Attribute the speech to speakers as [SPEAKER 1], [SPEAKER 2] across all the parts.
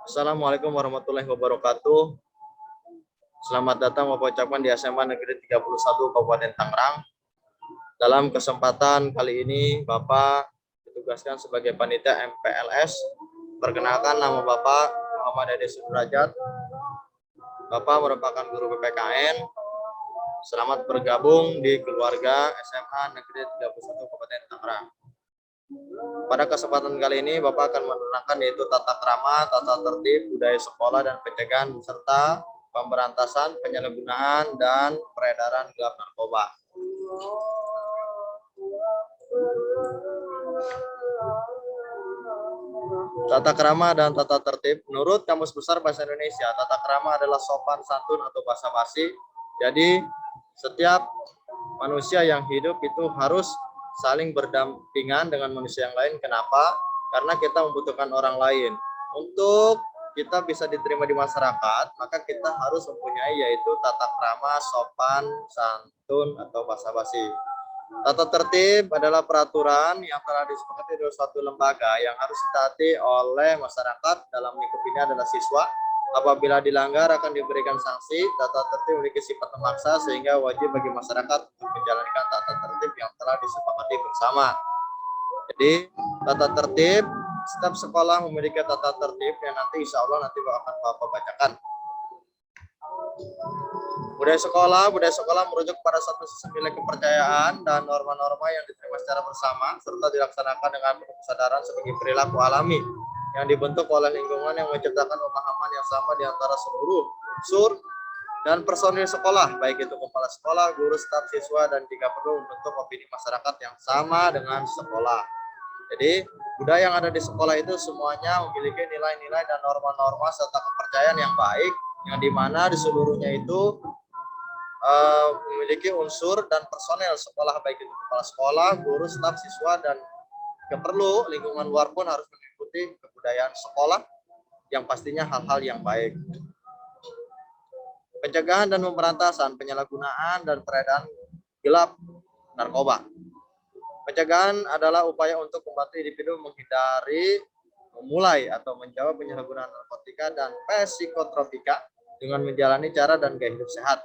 [SPEAKER 1] Assalamualaikum warahmatullahi wabarakatuh. Selamat datang Bapak ucapkan di SMA Negeri 31 Kabupaten Tangerang. Dalam kesempatan kali ini Bapak ditugaskan sebagai panitia MPLS. Perkenalkan, nama Bapak Muhammad Ade Sudrajat. Bapak merupakan guru PPKN. Selamat bergabung di keluarga SMA Negeri 31 Kabupaten Tangerang. Pada kesempatan kali ini Bapak akan menerangkan yaitu tata krama, tata tertib, budaya sekolah dan pencegahan serta pemberantasan penyalahgunaan dan peredaran gelap narkoba. Tata krama dan tata tertib. Menurut Kamus Besar Bahasa Indonesia, tata krama adalah sopan santun atau basa-basi. Jadi setiap manusia yang hidup itu harus saling berdampingan dengan manusia yang lain. Kenapa? Karena kita membutuhkan orang lain. Untuk kita bisa diterima di masyarakat, maka kita harus mempunyai yaitu tata krama, sopan, santun, atau basa-basi. Tata tertib adalah peraturan yang telah disepakati oleh suatu lembaga yang harus ditaati oleh masyarakat. Dalam lingkup ini adalah siswa. Apabila dilanggar akan diberikan sanksi. Tata tertib memiliki sifat memaksa sehingga wajib bagi masyarakat untuk menjalankan tata tertib yang telah disepakati bersama. Jadi tata tertib, setiap sekolah memiliki tata tertib yang nanti insya Allah nanti akan Bapak bacakan. Budaya sekolah merujuk pada satu sistem nilai kepercayaan dan norma-norma yang diterima secara bersama serta dilaksanakan dengan penuh kesadaran sebagai perilaku alami yang dibentuk oleh lingkungan yang menciptakan pemahaman yang sama di antara seluruh unsur dan personil sekolah, baik itu kepala sekolah, guru, staf, siswa, dan jika perlu membentuk opini masyarakat yang sama dengan sekolah. Jadi budaya yang ada di sekolah itu semuanya memiliki nilai-nilai dan norma-norma serta kepercayaan yang baik, yang dimana di seluruhnya itu memiliki unsur dan personel sekolah, baik itu kepala sekolah, guru, staf, siswa, dan jika perlu lingkungan luar pun harus mengikuti kebudayaan sekolah yang pastinya hal-hal yang baik. Pencegahan dan pemberantasan penyalahgunaan dan peredaran gelap narkoba. Pencegahan adalah upaya untuk membantu individu menghindari, memulai atau menjawab penyalahgunaan narkotika dan psikotropika dengan menjalani cara dan gaya hidup sehat.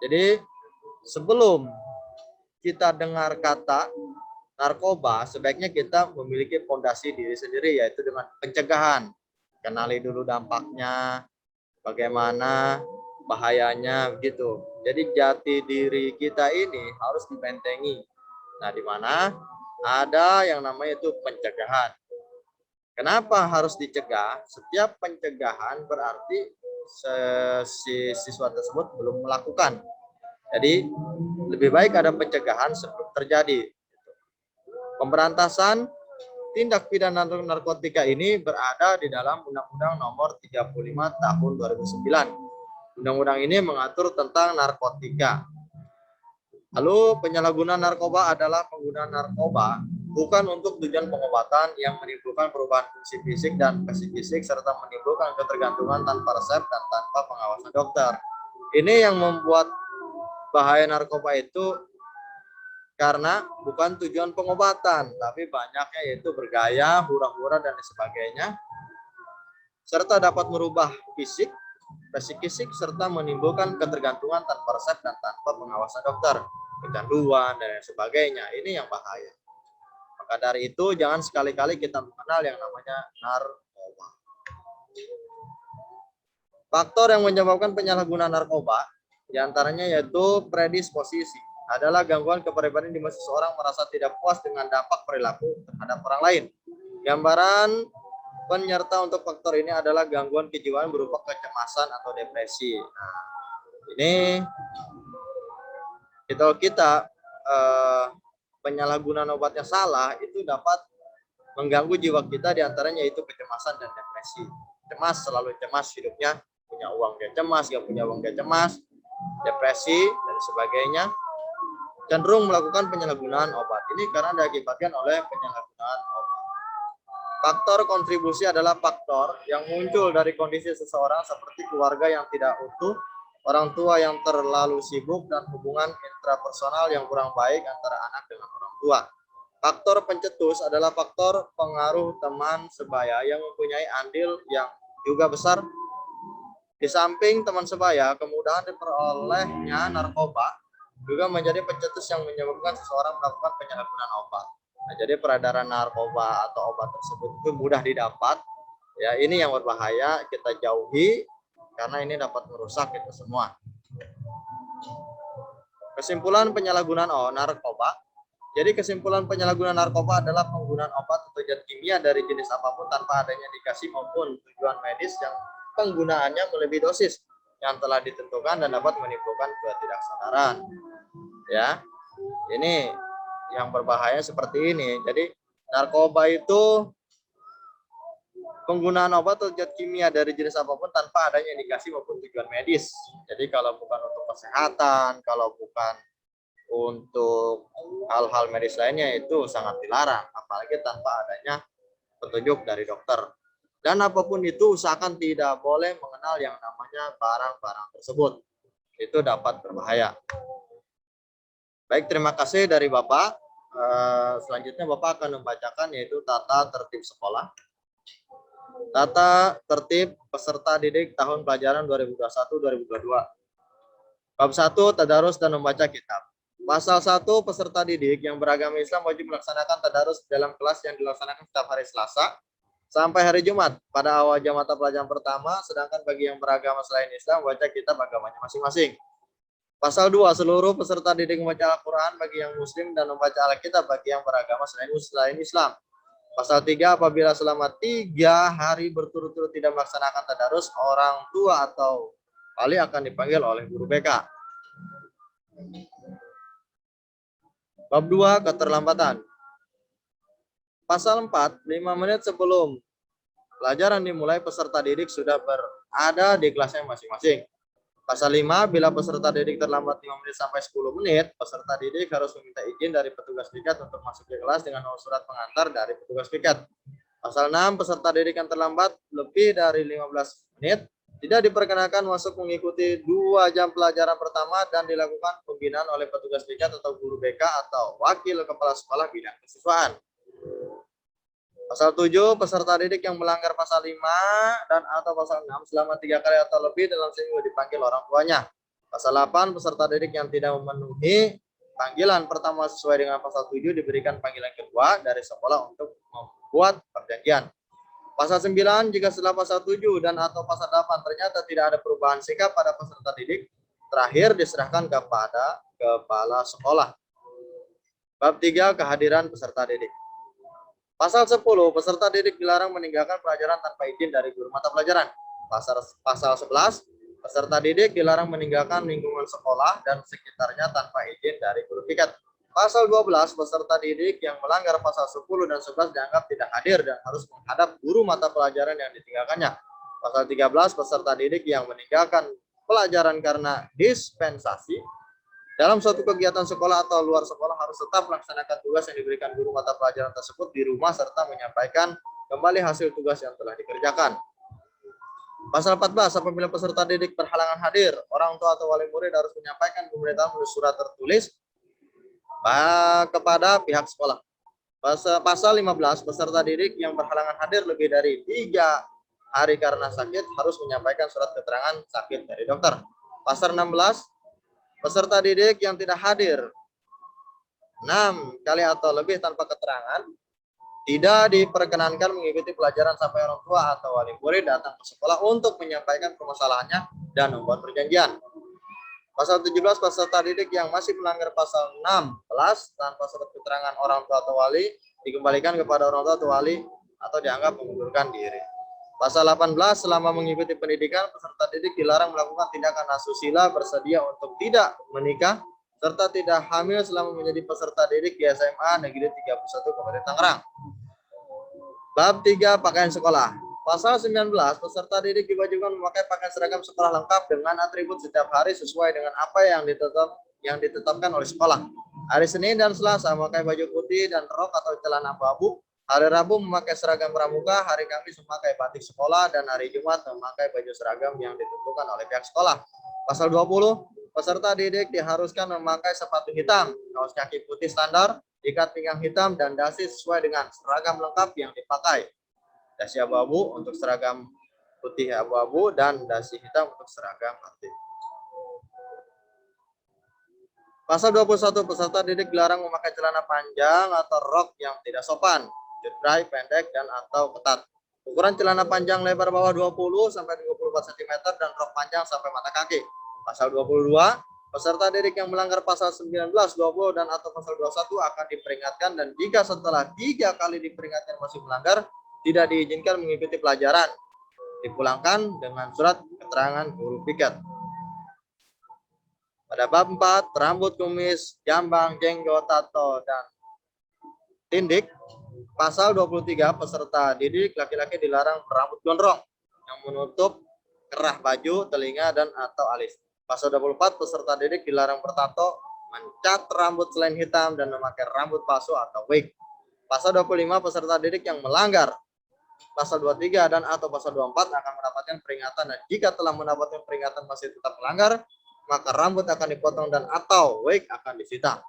[SPEAKER 1] Jadi sebelum kita dengar kata narkoba, sebaiknya kita memiliki fondasi diri sendiri, yaitu dengan pencegahan. Kenali dulu dampaknya, bagaimana bahayanya, begitu. Jadi jati diri kita ini harus dibentengi. Nah, di mana ada yang namanya itu pencegahan. Kenapa harus dicegah? Setiap pencegahan berarti si siswa tersebut belum melakukan. Jadi lebih baik ada pencegahan sebelum terjadi. Pemberantasan tindak pidana narkotika ini berada di dalam Undang-Undang Nomor 35 Tahun 2009. Undang-undang ini mengatur tentang narkotika. Lalu penyalahgunaan narkoba adalah penggunaan narkoba bukan untuk tujuan pengobatan yang menimbulkan perubahan fungsi fisik dan psikisik serta menimbulkan ketergantungan tanpa resep dan tanpa pengawasan dokter. Ini yang membuat bahaya narkoba itu karena bukan tujuan pengobatan, tapi banyaknya yaitu bergaya, hura-hura, dan sebagainya, serta dapat merubah fisik, psikisik, serta menimbulkan ketergantungan tanpa resep dan tanpa pengawasan dokter, kecanduan, dan sebagainya. Ini yang bahaya. Maka dari itu, jangan sekali-kali kita mengenal yang namanya narkoba. Faktor yang menyebabkan penyalahgunaan narkoba, diantaranya yaitu predisposisi, adalah gangguan kepribadian di mana seseorang merasa tidak puas dengan dampak perilaku terhadap orang lain. Gambaran penyerta untuk faktor ini adalah gangguan kejiwaan berupa kecemasan atau depresi. Nah, ini kalau kita penyalahgunaan obatnya salah, itu dapat mengganggu jiwa kita, diantaranya yaitu kecemasan dan depresi. Cemas, selalu cemas hidupnya, punya uang dia cemas, gak punya uang dia cemas, depresi, dan sebagainya. Cenderung melakukan penyalahgunaan obat ini karena diakibatkan oleh penyalahgunaan obat. Faktor kontribusi adalah faktor yang muncul dari kondisi seseorang seperti keluarga yang tidak utuh, orang tua yang terlalu sibuk, dan hubungan intrapersonal yang kurang baik antara anak dengan orang tua. Faktor pencetus adalah faktor pengaruh teman sebaya yang mempunyai andil yang juga besar. Di samping teman sebaya, kemudahan diperolehnya narkoba juga menjadi pencetus yang menyebabkan seseorang melakukan penyalahgunaan obat. Nah, jadi peredaran narkoba atau obat tersebut itu mudah didapat. Ya, ini yang berbahaya, kita jauhi karena ini dapat merusak itu semua. Kesimpulan penyalahgunaan narkoba. Jadi kesimpulan penyalahgunaan narkoba adalah penggunaan obat atau zat kimia dari jenis apapun tanpa adanya indikasi maupun tujuan medis yang penggunaannya melebihi dosis yang telah ditentukan dan dapat menimbulkan ketidaksadaran. Ya, ini yang berbahaya seperti ini. Jadi narkoba itu penggunaan obat atau zat kimia dari jenis apapun tanpa adanya indikasi maupun tujuan medis. Jadi kalau bukan untuk kesehatan, kalau bukan untuk hal-hal medis lainnya itu sangat dilarang, apalagi tanpa adanya petunjuk dari dokter. Dan apapun itu usahakan tidak boleh mengenal yang namanya barang-barang tersebut. Itu dapat berbahaya. Baik, terima kasih dari Bapak. Selanjutnya Bapak akan membacakan yaitu tata tertib sekolah. Tata tertib peserta didik tahun pelajaran 2021-2022. Bab 1, tadarus dan membaca kitab. Pasal 1, peserta didik yang beragama Islam wajib melaksanakan tadarus dalam kelas yang dilaksanakan setiap hari Selasa sampai hari Jumat pada awal jam mata pelajaran pertama, sedangkan bagi yang beragama selain Islam baca kitab agamanya masing-masing. Pasal 2, seluruh peserta didik membaca Al-Quran bagi yang Muslim dan membaca Alkitab bagi yang beragama selain Islam. Pasal 3, apabila selama 3 hari berturut-turut tidak melaksanakan tadarus, orang tua atau wali akan dipanggil oleh guru BK. Bab 2, keterlambatan. Pasal 4, 5 menit sebelum pelajaran dimulai, peserta didik sudah berada di kelasnya masing-masing. Pasal 5, bila peserta didik terlambat 5 menit sampai 10 menit, peserta didik harus meminta izin dari petugas piket untuk masuk ke kelas dengan surat pengantar dari petugas piket. Pasal 6, peserta didik yang terlambat lebih dari 15 menit tidak diperkenakan masuk mengikuti 2 jam pelajaran pertama dan dilakukan pembinaan oleh petugas piket atau guru BK atau wakil kepala sekolah bidang kesiswaan. Pasal 7, peserta didik yang melanggar pasal 5 dan atau pasal 6 selama 3 kali atau lebih dalam seminggu dipanggil orang tuanya. Pasal 8, peserta didik yang tidak memenuhi panggilan pertama sesuai dengan pasal 7 diberikan panggilan kedua dari sekolah untuk membuat perjanjian. Pasal 9, jika setelah pasal 7 dan atau pasal 8 ternyata tidak ada perubahan sikap pada peserta didik, terakhir diserahkan kepada kepala sekolah. Bab 3, kehadiran peserta didik. Pasal 10, peserta didik dilarang meninggalkan pelajaran tanpa izin dari guru mata pelajaran. Pasal 11, peserta didik dilarang meninggalkan lingkungan sekolah dan sekitarnya tanpa izin dari guru piket. Pasal 12, peserta didik yang melanggar pasal 10 dan 11 dianggap tidak hadir dan harus menghadap guru mata pelajaran yang ditinggalkannya. Pasal 13, peserta didik yang meninggalkan pelajaran karena dispensasi dalam suatu kegiatan sekolah atau luar sekolah harus tetap melaksanakan tugas yang diberikan guru mata pelajaran tersebut di rumah serta menyampaikan kembali hasil tugas yang telah dikerjakan. Pasal 14, apabila peserta didik berhalangan hadir, orang tua atau wali murid harus menyampaikan pemberitahuan melalui surat tertulis kepada pihak sekolah. Pasal 15, peserta didik yang berhalangan hadir lebih dari 3 hari karena sakit harus menyampaikan surat keterangan sakit dari dokter. Pasal 16, peserta didik yang tidak hadir 6 kali atau lebih tanpa keterangan tidak diperkenankan mengikuti pelajaran sampai orang tua atau wali murid datang ke sekolah untuk menyampaikan permasalahannya dan membuat perjanjian. Pasal 17, peserta didik yang masih melanggar pasal 16 tanpa surat keterangan orang tua atau wali dikembalikan kepada orang tua atau wali atau dianggap mengundurkan diri. Pasal 18, selama mengikuti pendidikan, peserta didik dilarang melakukan tindakan asusila, bersedia untuk tidak menikah, serta tidak hamil selama menjadi peserta didik di SMA Negeri 31 Kabupaten Tangerang. Bab 3, pakaian sekolah. Pasal 19, peserta didik diwajibkan memakai pakaian seragam sekolah lengkap dengan atribut setiap hari sesuai dengan apa yang ditetapkan oleh sekolah. Hari Senin dan Selasa memakai baju putih dan rok atau celana abu-abu. Hari Rabu memakai seragam pramuka, hari Kamis memakai batik sekolah, dan hari Jumat memakai baju seragam yang ditentukan oleh pihak sekolah. Pasal 20, peserta didik diharuskan memakai sepatu hitam, kaos kaki putih standar, ikat pinggang hitam, dan dasi sesuai dengan seragam lengkap yang dipakai. Dasi abu-abu untuk seragam putih abu-abu dan dasi hitam untuk seragam aktif. Pasal 21, peserta didik dilarang memakai celana panjang atau rok yang tidak sopan, jutrai pendek dan atau ketat. Ukuran celana panjang lebar bawah 20 sampai 24 cm dan rok panjang sampai mata kaki. Pasal 22, peserta didik yang melanggar pasal 19, 20 dan atau pasal 21 akan diperingatkan, dan jika setelah 3 kali diperingatkan masih melanggar, tidak diizinkan mengikuti pelajaran. Dipulangkan dengan surat keterangan guru piket. Pada bab 4, rambut kumis, jambang, jenggot, tato, dan tindik. Pasal 23, peserta didik laki-laki dilarang berambut gondrong yang menutup kerah baju, telinga, dan atau alis. Pasal 24, peserta didik dilarang bertato, mencat rambut selain hitam, dan memakai rambut palsu atau wig. Pasal 25, peserta didik yang melanggar pasal 23 dan atau pasal 24 akan mendapatkan peringatan, dan jika telah mendapatkan peringatan masih tetap melanggar, maka rambut akan dipotong dan atau wig akan disita.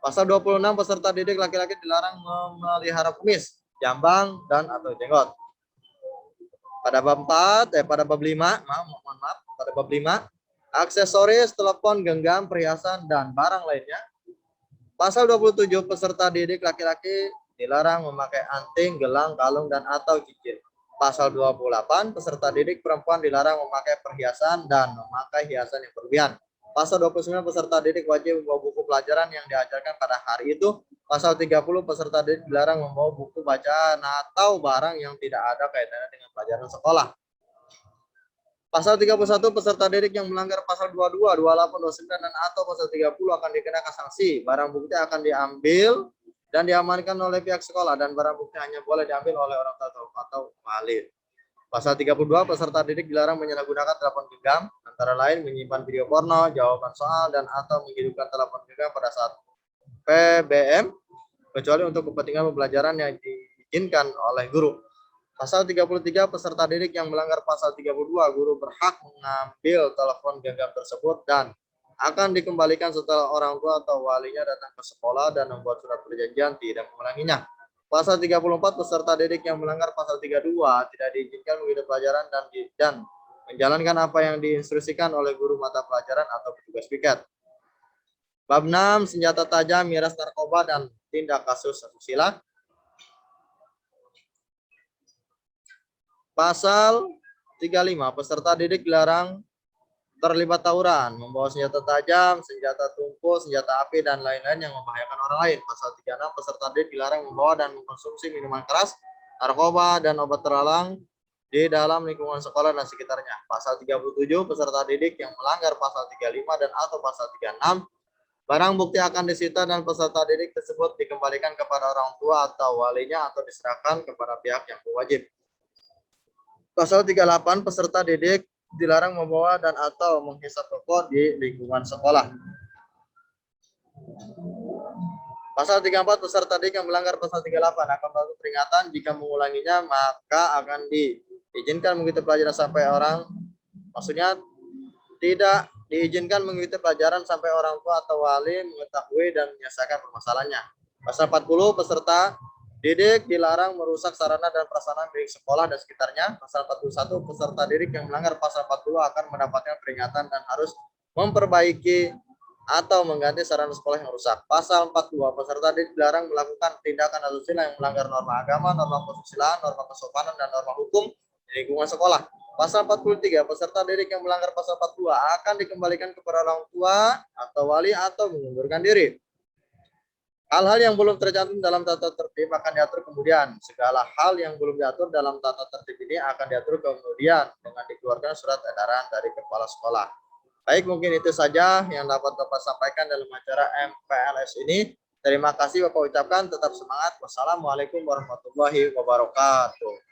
[SPEAKER 1] Pasal 26, peserta didik laki-laki dilarang memelihara kumis, jambang, dan atau jenggot. Pada bab 5, pada bab 5, aksesoris, telepon genggam, perhiasan, dan barang lainnya. Pasal 27, peserta didik laki-laki dilarang memakai anting, gelang, kalung, dan atau cincin. Pasal 28, peserta didik perempuan dilarang memakai perhiasan dan memakai hiasan yang berlebihan. Pasal 29, peserta didik wajib membawa buku pelajaran yang diajarkan pada hari itu. Pasal 30, peserta didik dilarang membawa buku bacaan atau barang yang tidak ada kaitannya dengan pelajaran sekolah. Pasal 31, peserta didik yang melanggar pasal 22, 28, 29, dan atau pasal 30 akan dikenakan sanksi. Barang bukti akan diambil dan diamankan oleh pihak sekolah, dan barang bukti hanya boleh diambil oleh orang tua atau wali. Pasal 32, peserta didik dilarang menyalahgunakan telepon genggam, antara lain menyimpan video porno, jawaban soal, dan atau menghidupkan telepon genggam pada saat PBM, kecuali untuk kepentingan pembelajaran yang diizinkan oleh guru. Pasal 33, peserta didik yang melanggar pasal 32, guru berhak mengambil telepon genggam tersebut dan akan dikembalikan setelah orang tua atau walinya datang ke sekolah dan membuat surat perjanjian tidak mengulanginya. Pasal 34, peserta didik yang melanggar pasal 32 tidak diizinkan mengikuti pelajaran dan menjalankan apa yang diinstruksikan oleh guru mata pelajaran atau petugas piket. Bab 6, senjata tajam, miras narkoba, dan tindak kasus asusila. Pasal 35, peserta didik dilarang terlibat tawuran, membawa senjata tajam, senjata tumpul, senjata api, dan lain-lain yang membahayakan orang lain. Pasal 36, peserta didik dilarang membawa dan mengkonsumsi minuman keras, narkoba, dan obat terlarang di dalam lingkungan sekolah dan sekitarnya. Pasal 37, peserta didik yang melanggar pasal 35 dan atau pasal 36, barang bukti akan disita dan peserta didik tersebut dikembalikan kepada orang tua atau walinya atau diserahkan kepada pihak yang berwajib. Pasal 38, peserta didik dilarang membawa dan atau menghisap rokok di lingkungan sekolah. Pasal 34, peserta didik yang melanggar pasal 38 akan mendapat peringatan. Jika mengulanginya, maka akan diizinkan mengikuti pelajaran sampai tidak diizinkan mengikuti pelajaran sampai orang tua atau wali mengetahui dan menyelesaikan permasalahannya. Pasal 40, peserta didik dilarang merusak sarana dan prasarana milik sekolah dan sekitarnya. Pasal 41, peserta didik yang melanggar pasal 40 akan mendapatkan peringatan dan harus memperbaiki atau mengganti sarana sekolah yang rusak. Pasal 42, peserta didik dilarang melakukan tindakan asusila yang melanggar norma agama, norma kesusilaan, norma kesopanan, dan norma hukum di lingkungan sekolah. Pasal 43, peserta didik yang melanggar pasal 42 akan dikembalikan kepada orang tua atau wali atau mengundurkan diri. Hal-hal yang belum tercantum dalam tata tertib akan diatur kemudian. Segala hal yang belum diatur dalam tata tertib ini akan diatur kemudian dengan dikeluarkan surat edaran dari kepala sekolah. Baik, mungkin itu saja yang dapat Bapak sampaikan dalam acara MPLS ini. Terima kasih Bapak ucapkan, tetap semangat. Wassalamualaikum warahmatullahi wabarakatuh.